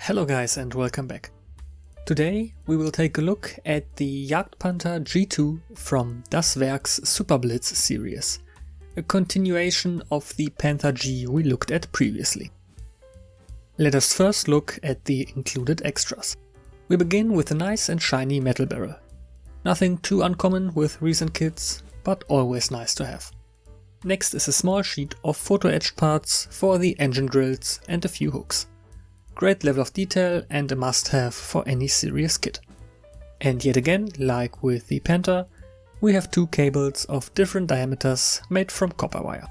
Hello guys and welcome back. Today we will take a look at the Jagdpanther G2 from Das Werk's SuperBlitz series, a continuation of the Panther G we looked at previously. Let us first look at the included extras. We begin with a nice and shiny metal barrel. Nothing too uncommon with recent kits, but always nice to have. Next is a small sheet of photo-etched parts for the engine grills and a few hooks. Great level of detail and a must-have for any serious kit. And yet again, like with the Panther, we have two cables of different diameters made from copper wire.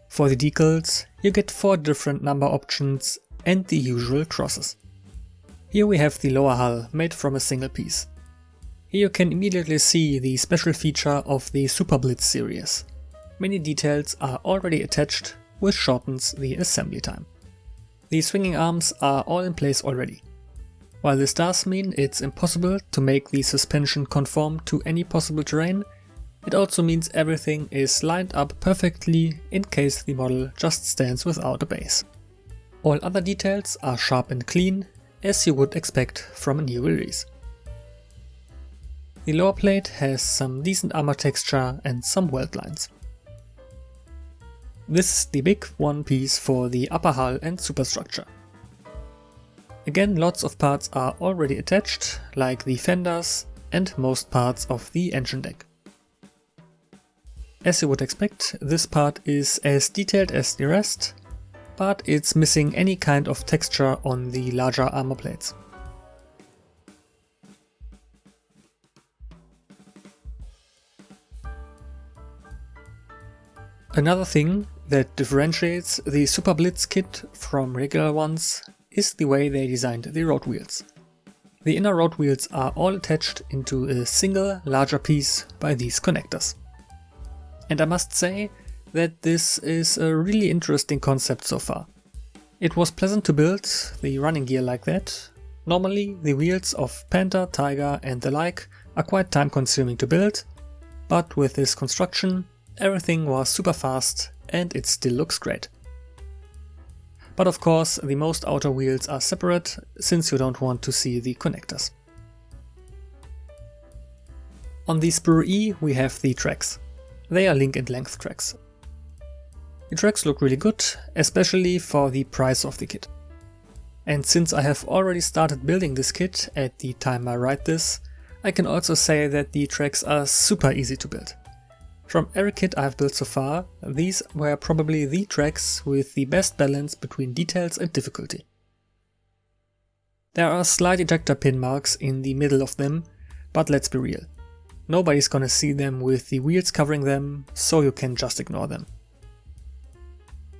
For the decals, you get 4 different number options and the usual crosses. Here we have the lower hull made from a single piece. Here you can immediately see the special feature of the SuperBlitz series. Many details are already attached, which shortens the assembly time. The swinging arms are all in place already. While this does mean it's impossible to make the suspension conform to any possible terrain, it also means everything is lined up perfectly in case the model just stands without a base. All other details are sharp and clean, as you would expect from a new release. The lower plate has some decent armor texture and some weld lines. This is the big one piece for the upper hull and superstructure. Again, lots of parts are already attached, like the fenders and most parts of the engine deck. As you would expect, this part is as detailed as the rest, but it's missing any kind of texture on the larger armor plates. Another thing that differentiates the SuperBlitz kit from regular ones is the way they designed the road wheels. The inner road wheels are all attached into a single larger piece by these connectors. And I must say that this is a really interesting concept so far. It was pleasant to build the running gear like that. Normally the wheels of Panther, Tiger and the like are quite time consuming to build, but with this construction everything was super fast and it still looks great. But of course the most outer wheels are separate, since you don't want to see the connectors. On the Sprue E we have the tracks. They are link and length tracks. The tracks look really good, especially for the price of the kit. And since I have already started building this kit at the time I write this, I can also say that the tracks are super easy to build. From every kit I've built so far, these were probably the tracks with the best balance between details and difficulty. There are slight ejector pin marks in the middle of them, but let's be real. Nobody's gonna see them with the wheels covering them, so you can just ignore them.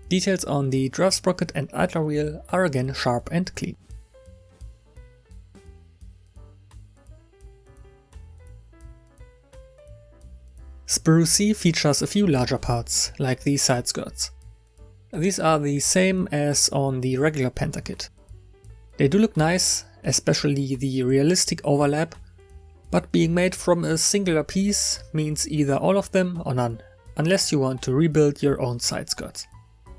Details on the draft sprocket and idler wheel are again sharp and clean. Sprue C features a few larger parts, like the side skirts. These are the same as on the regular Panther kit. They do look nice, especially the realistic overlap, but being made from a singular piece means either all of them or none, unless you want to rebuild your own side skirts.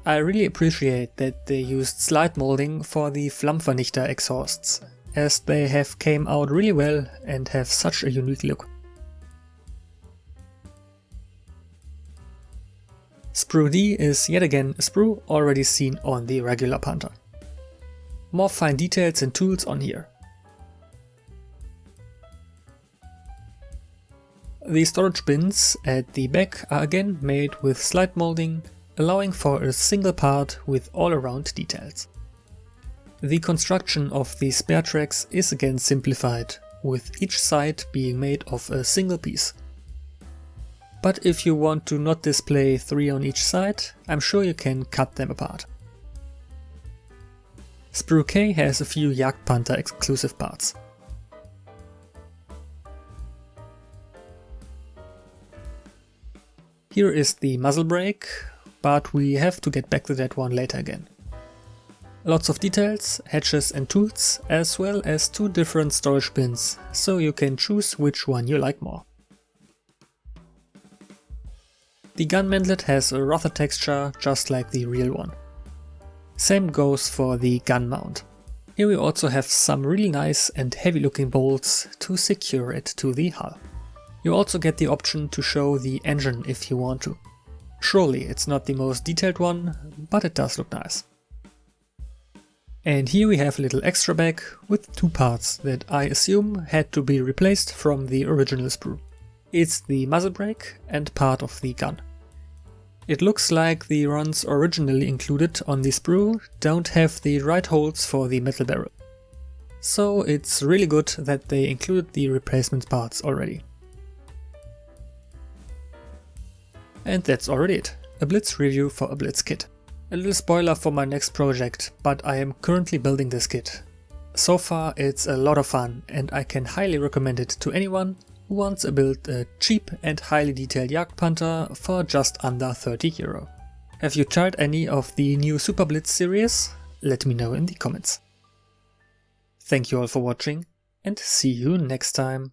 I really appreciate that they used slide molding for the Flammvernichter exhausts, as they have came out really well and have such a unique look. Sprue D is yet again a sprue already seen on the regular Panther. More fine details and tools on here. The storage bins at the back are again made with slide molding, allowing for a single part with all around details. The construction of the spare tracks is again simplified, with each side being made of a single piece. But if you want to not display 3 on each side, I'm sure you can cut them apart. Sprue K has a few Jagdpanther exclusive parts. Here is the muzzle brake, but we have to get back to that one later again. Lots of details, hatches and tools, as well as 2 different storage bins, so you can choose which one you like more. The gun mantlet has a rougher texture, just like the real one. Same goes for the gun mount. Here we also have some really nice and heavy looking bolts to secure it to the hull. You also get the option to show the engine if you want to. Surely it's not the most detailed one, but it does look nice. And here we have a little extra bag with two parts that I assume had to be replaced from the original sprue. It's the muzzle brake and part of the gun. It looks like the runs originally included on the sprue don't have the right holes for the metal barrel. So it's really good that they included the replacement parts already. And that's already it. A Blitz review for a Blitz kit. A little spoiler for my next project, but I am currently building this kit. So far it's a lot of fun and I can highly recommend it to anyone who wants to build a cheap and highly detailed Jagdpanther for just under €30. Have you tried any of the new SuperBlitz series? Let me know in the comments. Thank you all for watching and see you next time.